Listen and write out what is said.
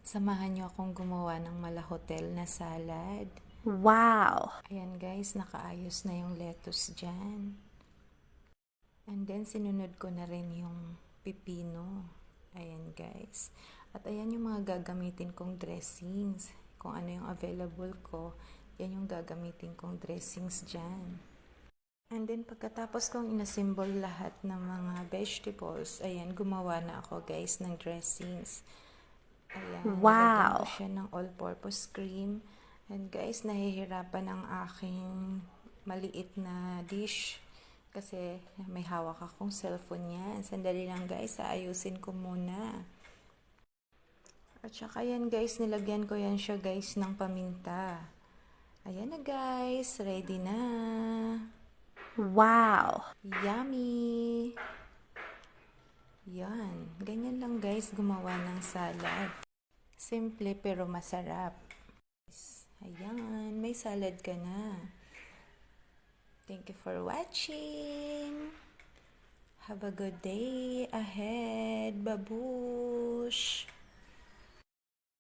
Samahan niyo akong gumawa ng malahotel na salad. Wow! Ayan guys, nakaayos na yung lettuce dyan. And then, sinunod ko na rin yung pipino. Ayan guys. At ayan yung mga gagamitin kong dressings. Kung ano yung available ko, yan yung gagamitin kong dressings dyan. And then, pagkatapos kong inassemble lahat ng mga vegetables, ayan, gumawa na ako guys ng dressings. Ayan, nilagyan ko Wow! siya ng all-purpose cream. And guys, nahihirapan ang aking maliit na dish. Kasi may hawak akong cellphone yan. Sandali lang guys, aayusin ko muna. At saka yan guys, nilagyan ko yan siya guys ng paminta. Ayan na guys, ready na. Wow! Yummy! Yan, ganyan lang guys gumawa ng salad. Simple pero masarap. Ayan, may salad ka na. Thank you for watching. Have a good day ahead, babush!